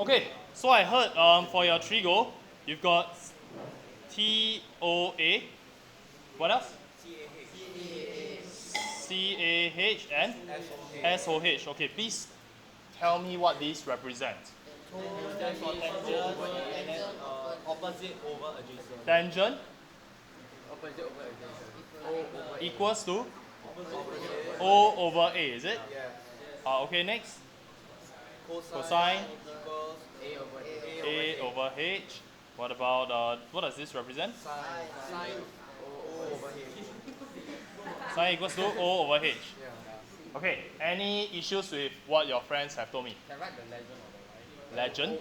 Okay, so I heard for your Trigo, you've got TOA. What else? CAH and SOH. Okay, please tell me what these represent. Stands for tangent and then opposite over adjacent. Tangent Opposite over adjacent. O over A. equals to Opposite. O over A, is it? Yes. Okay, next. Cosine, Cosine equals A over A. A over H. What about, what does this represent? Sine O over H. Sine equals to O over H. Yeah. Okay, any issues with what your friends have told me? Can write the legend on the right. Legend? O is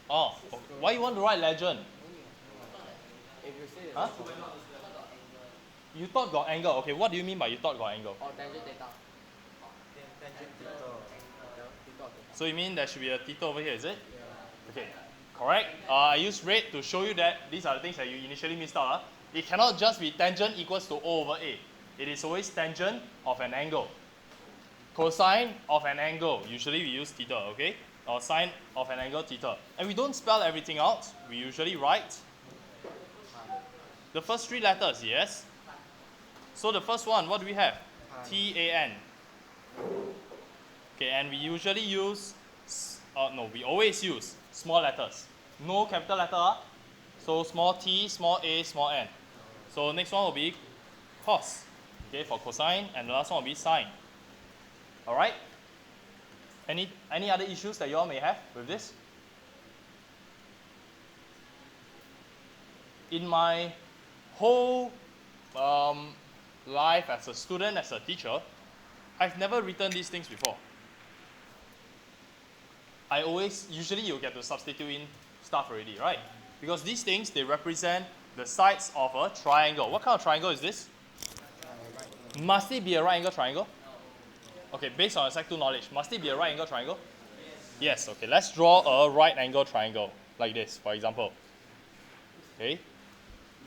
opposite. Oh, why you want to write legend? If you say Huh? You thought got angle. Okay, what do you mean by you thought got angle? or tangent theta. Tangent theta. So you mean there should be a theta over here, is it? Yeah. Okay, correct. I use red to show you that these are the things that you initially missed out. It cannot just be tangent equals to O over A. It is always tangent of an angle. Cosine of an angle. Usually we use theta, okay? Or sine of an angle theta. And we don't spell everything out. We usually write the first three letters, yes? So the first one, what do we have? TAN. Okay, and we usually use, no, we always use small letters. No capital letter, so small t, small a, small n. So next one will be cos, okay, for cosine, and the last one will be sine. All right? Any other issues that you all may have with this? In my whole life as a student, as a teacher, I've never written these things before. Usually you get to substitute in stuff already, right? Because these things, they represent the sides of a triangle. What kind of triangle is this? Must it be a right angle triangle? Okay, based on your Sec 2 knowledge, must it be a right angle triangle? Yes, okay, let's draw a right angle triangle, like this, for example. Okay,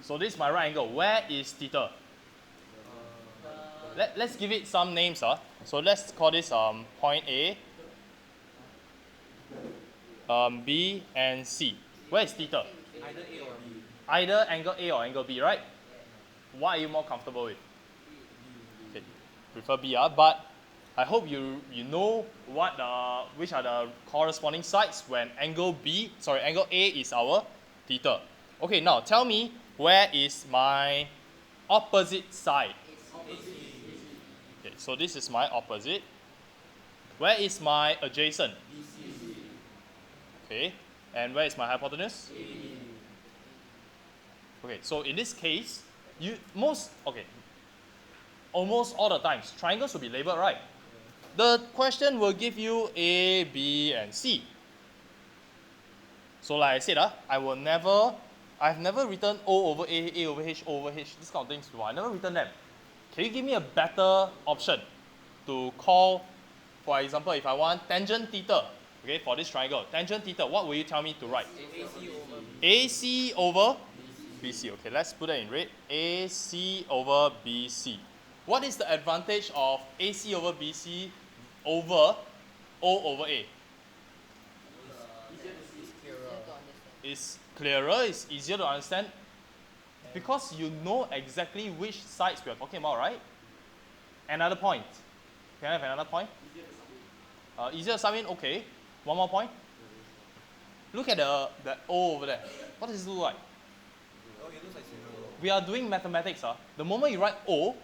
so this is my right angle. Where is theta? Let's give it some names. So let's call this point A, B, and C. Where is theta? Either A or B. Either angle A or angle B, right? What are you more comfortable with? Okay, prefer B, but I hope you know which are the corresponding sides when angle A is our theta. Okay, now tell me where is my opposite side? Okay, so this is my opposite. Where is my adjacent? Okay, and where is my hypotenuse? Okay, so in this case, almost all the times, triangles will be labeled, right? The question will give you A, B, and C. So like I said, I've never written O over A over H, O over H, these kind of things before. I've never written them. Can you give me a better option to call, for example, if I want tangent theta, okay, for this triangle, tangent theta, what will you tell me to write? AC over BC. Okay, let's put that in red. AC over BC. What is the advantage of AC over BC over O over A? It's clearer, it's easier to understand because you know exactly which sides we are talking about, right? Another point. Can I have another point? Easier to sum in, okay. One more point. Look at the O over there. What does it look like? Okay, looks like 0. We are doing mathematics. The moment you write O,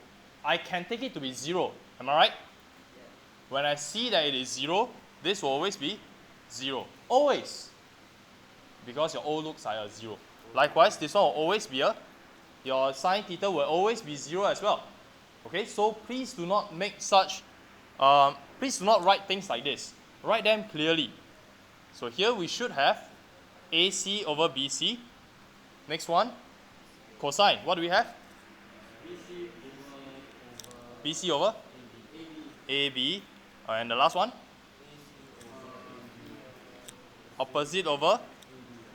I can take it to be 0. Am I right? When I see that it is 0, this will always be 0. Always. Because your O looks like a 0. Likewise, this one will always be your sine theta will always be 0 as well. Okay, so please do not make please do not write things like this. Write them clearly. So here we should have AC over BC. Next one, cosine. What do we have? BC over AB. And the last one? Opposite over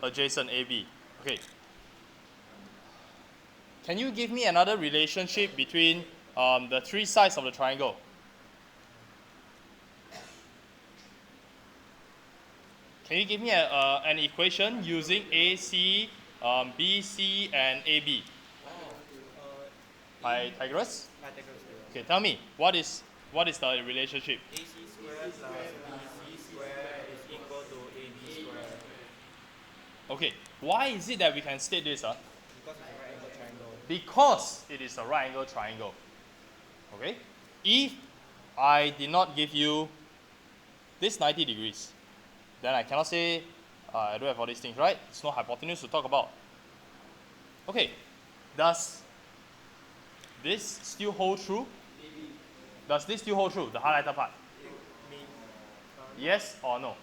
adjacent AB. Okay. Can you give me another relationship between the three sides of the triangle? Can you give me an equation using AC, BC, and AB? Pythagoras? Pythagoras theorem. Okay, tell me, what is the relationship? AC squared plus BC squared is equal to AB squared. Okay, why is it that we can state this? Because it's a right angle triangle. Because it is a right angle triangle. Okay? If I did not give you this 90 degrees, then I cannot say I don't have all these things, right? It's no hypotenuse to talk about. Okay, does this still hold true? Maybe. Does this still hold true, the highlighter part? Maybe. Yes or no?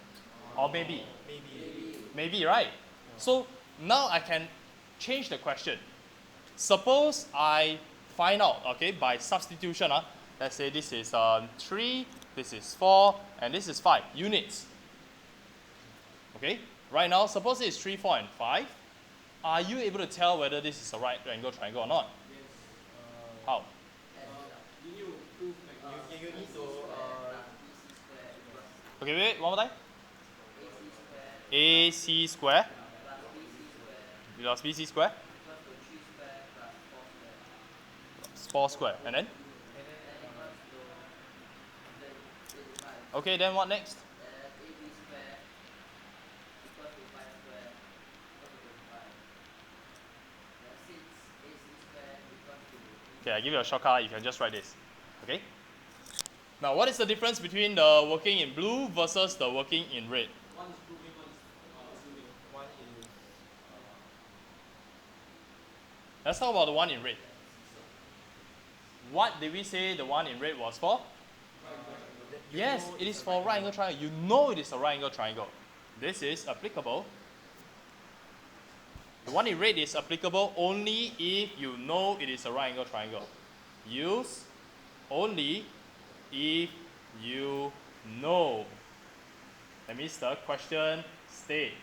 Or maybe? Maybe. Maybe, right? So now I can change the question. Suppose I find out, okay, by substitution, let's say this is 3, this is 4, and this is 5 units. Okay, right now, suppose it's 3, 4, and 5. Are you able to tell whether this is a right angle triangle or not? Yes. How? You need to prove you need to Okay, wait, one more time. AC square plus BC square plus 4 square. And then? Okay, then what next? Okay, I give you a shortcut. You can just write this. Okay? Now, what is the difference between the working in blue versus the working in red? One is proving, one is assuming. One is Let's talk about the one in red. What did we say the one in red was for? Yes, it is for right angle triangle. You know it is a right angle triangle. This is applicable. The one in red is applicable only if you know it is a right angle triangle. Use only if you know. That means the question stated,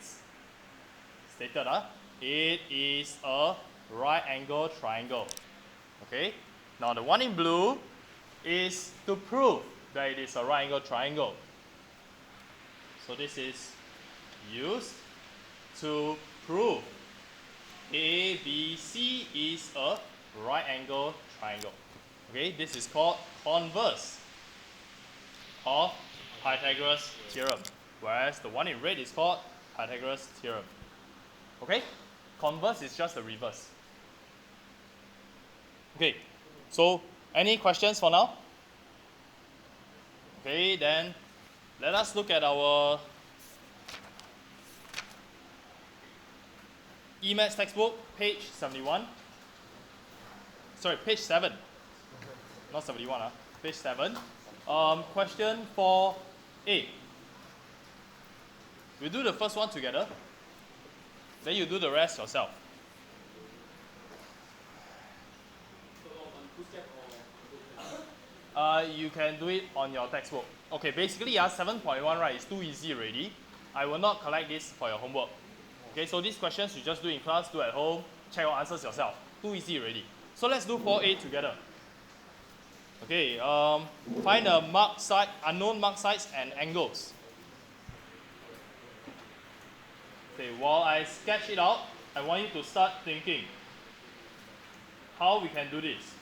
it is a right angle triangle. Okay? Now the one in blue is to prove that it is a right angle triangle. So this is used to prove ABC is a right angle triangle. Okay, this is called converse of Pythagoras theorem, whereas the one in red is called Pythagoras theorem. Okay, converse is just the reverse. Okay, so any questions for now? Okay, then let us look at our EMATS textbook, page 71. Sorry, page 7. Not 71, page 7. Question 4A. We do the first one together. Then you do the rest yourself. You can do it on your textbook. Okay, basically 7.1 right is too easy already. I will not collect this for your homework. Okay, so these questions you just do in class, do at home, check your answers yourself. Too easy already. So let's do 4A together. Okay, find the unknown mark sides and angles. Okay, while I sketch it out, I want you to start thinking how we can do this.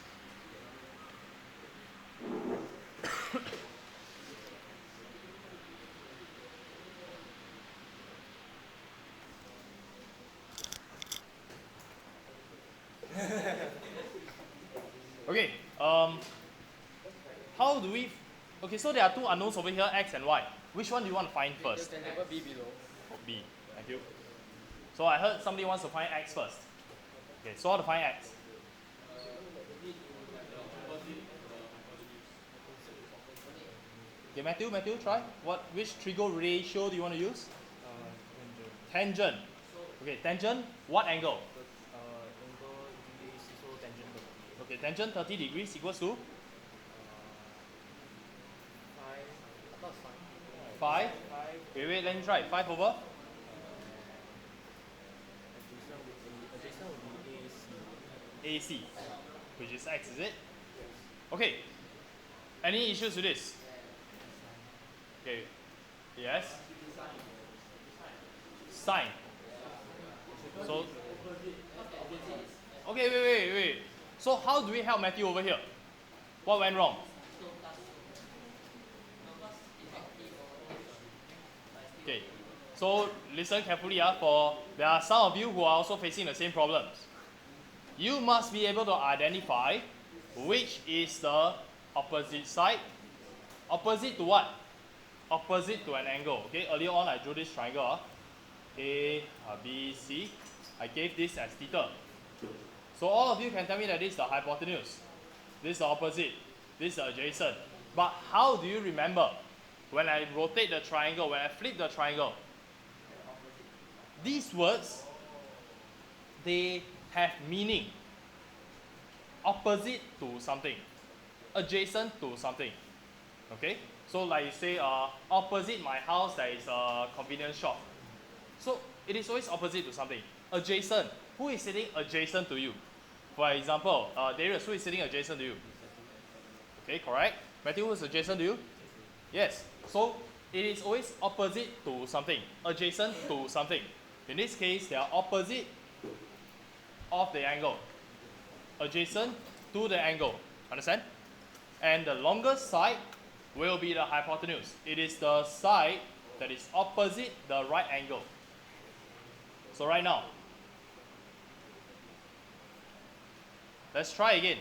Okay, how do we, okay, so there are two unknowns over here, x and y. Which one do you want to find first? B below. Oh, B, thank you. So I heard somebody wants to find x first. Okay, so how to find x? Okay, Matthew, try. Which Trigo ratio do you want to use? Tangent. Okay, tangent, what angle? Angle is equal tangent 30. Okay, tangent 30 degrees equals to? 5. Wait, let me try. 5 over? Adjacent would be AC, which is x, is it? Okay. Any issues with this? Okay. Yes? sine. So, okay, wait. So how do we help Matthew over here? What went wrong? Okay, so listen carefully, for there are some of you who are also facing the same problems. You must be able to identify which is the opposite side. Opposite to what? Opposite to an angle. Okay, earlier on I drew this triangle. A, B, C. I gave this as theta. So all of you can tell me that this is the hypotenuse. This is the opposite. This is the adjacent. But how do you remember when I rotate the triangle, when I flip the triangle? These words, they have meaning. Opposite to something. Adjacent to something. Okay? So like you say, opposite my house there is a convenience shop. So it is always opposite to something. Adjacent. Who is sitting adjacent to you? For example, Darius, who is sitting adjacent to you? Okay, correct. Matthew, who is adjacent to you? Yes. So it is always opposite to something. Adjacent to something. In this case, they are opposite of the angle. Adjacent to the angle. Understand? And the longest side will be the hypotenuse. It is the side that is opposite the right angle. So right now, let's try again.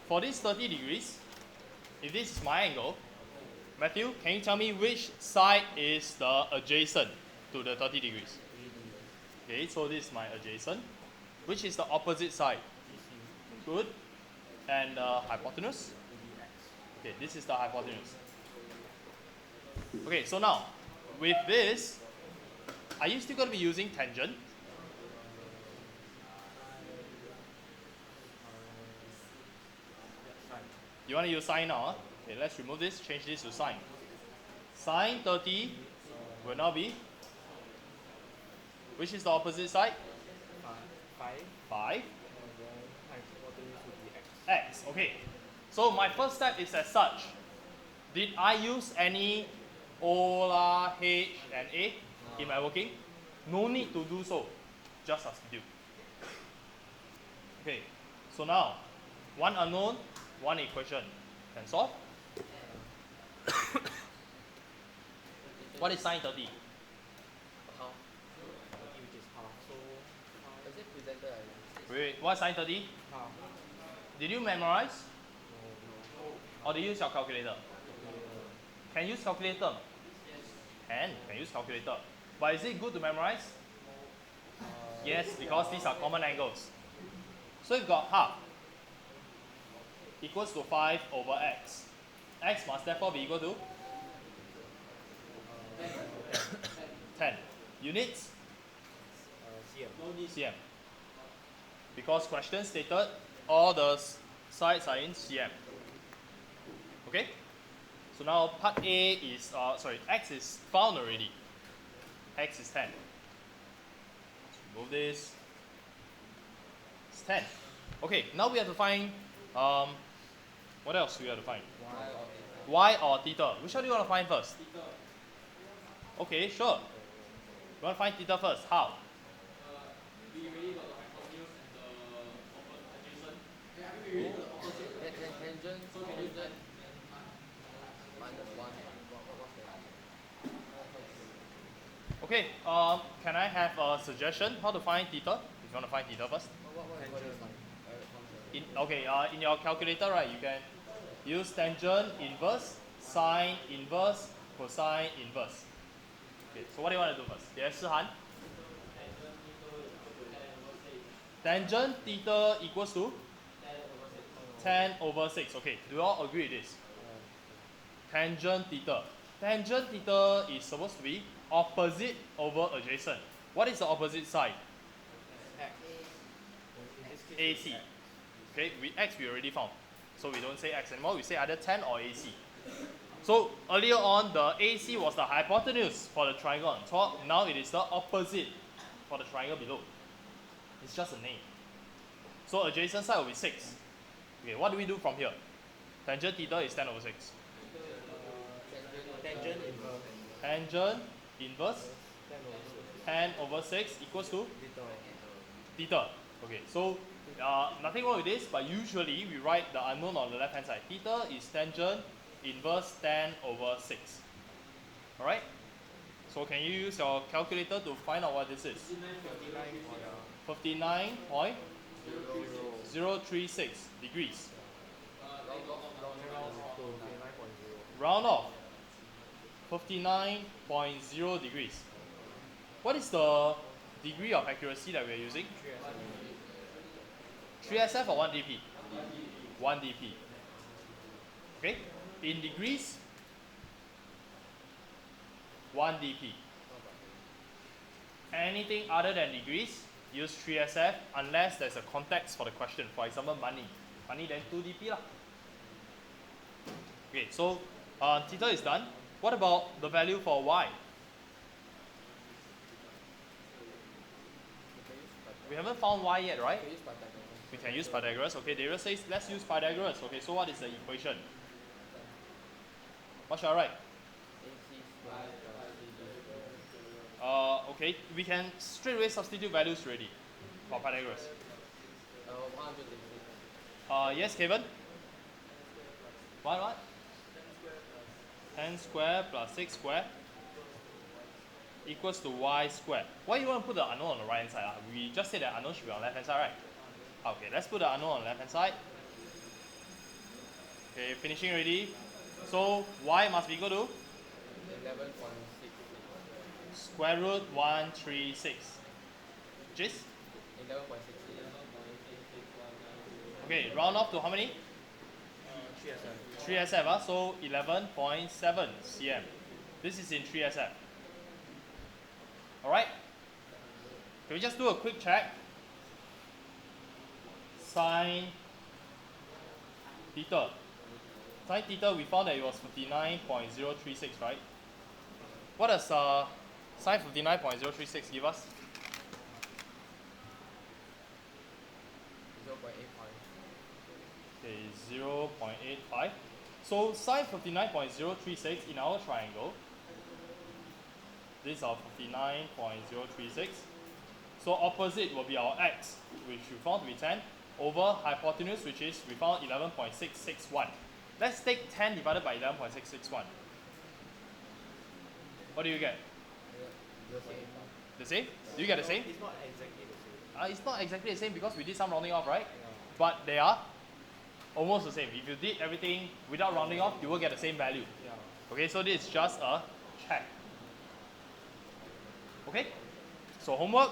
For this 30 degrees, if this is my angle, Matthew, can you tell me which side is the adjacent to the 30 degrees? Okay, so this is my adjacent. Which is the opposite side? Good. And hypotenuse? Okay, this is the hypotenuse. Okay, so now, with this, are you still going to be using tangent? You want to use sine now? Okay, let's remove this, change this to sine. Sine 30 will now be, which is the opposite side? 5. X, okay. So my first step is as such. Did I use any O, H, and A in my working? No need to do so. Just substitute. Okay, so now, one unknown, one equation. Can solve? What is sine 30? Wait, what's sine 30? Did you memorize? Or do you use your calculator? Can you use calculator? Can use calculator. But is it good to memorize? Yes, because these are common angles. So you've got half equals to 5 over x. X must therefore be equal to 10. Units? cm. Because question stated all the sides are in cm. Okay? So now part A is, x is found already. X is 10. Let's remove this. It's 10. Okay, now we have to find, what else do we have to find? Y or theta. Which one do you want to find first? Okay, sure. You want to find theta first. How? We already got the hypotenuse and the adjacent. Tangent, so can use that. Minus 1. Okay, can I have a suggestion how to find theta? If you want to find theta first. In your calculator, right, you can use tangent inverse, sine inverse, cosine inverse. Okay, so what do you want to do first? Yes, Shihan? Tangent theta equals to 10 over 6. Okay, do you all agree with this? Tangent theta. Tangent theta is supposed to be opposite over adjacent. What is the opposite side? AC. Okay, x we already found. So we don't say x anymore, we say either 10 or AC. So earlier on, the AC was the hypotenuse for the triangle on top. Now it is the opposite for the triangle below. It's just a name. So adjacent side will be 6. Okay, what do we do from here? Tangent theta is 10 over 6. Tangent inverse. Tangent inverse. 10 over 6 equals to Theta. theta. Okay, so nothing wrong with this, but usually we write the unknown on the left hand side. Theta is tangent inverse 10 over 6. Alright? So can you use your calculator to find out what this is? 59.036 degrees. Round off. 59.0 degrees. What is the degree of accuracy that we are using? 3SF or 1 dp? 1 dp. Okay? In degrees, 1 dp. Anything other than degrees, use 3SF unless there's a context for the question. For example, money. Money then 2 dp lah. Okay, so theta is done. What about the value for y? We haven't found y yet, right? We can use Pythagoras. Okay, Darius says let's use Pythagoras. Okay, so what is the equation? What shall I write? Okay, we can straight away substitute values already for Pythagoras. Yes, Kevin? What? 10 square plus 6 square equals to y squared. Why you want to put the unknown on the right hand side? We just said that unknown should be on the left hand side, right? Okay, let's put the unknown on the left hand side. Okay, finishing already. So y must be equal to 11.6. square root 136. Which is? 11.6. Okay, round off to how many? 3SF, so 11.7 cm. This is in 3SF. Alright? Can we just do a quick check? Sine theta. Sine theta, we found that it was 59.036, right? What does sine 59.036 give us? 0.85. Okay, 0.85. So sine 59.036 in our triangle, these are 59.036. So opposite will be our x, which we found to be 10, over hypotenuse, which is we found 11.661. Let's take 10 divided by 11.661. What do you get? The same? Do you get the same? It's not exactly the same. It's not exactly the same because we did some rounding off, right? But they are almost the same. If you did everything without rounding off, you will get the same value. Okay, so this is just a check. Okay? So homework,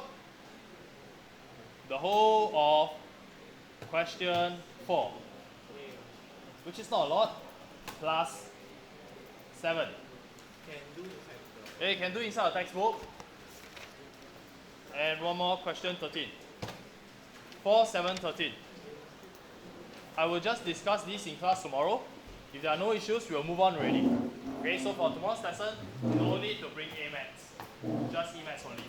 the whole of question 4, which is not a lot, plus 7. You can do inside a textbook. And one more, question 13. 4, 7, 13. I will just discuss this in class tomorrow. If there are no issues, we will move on already. Okay, so for tomorrow's lesson, no need to bring A maths, just E maths only.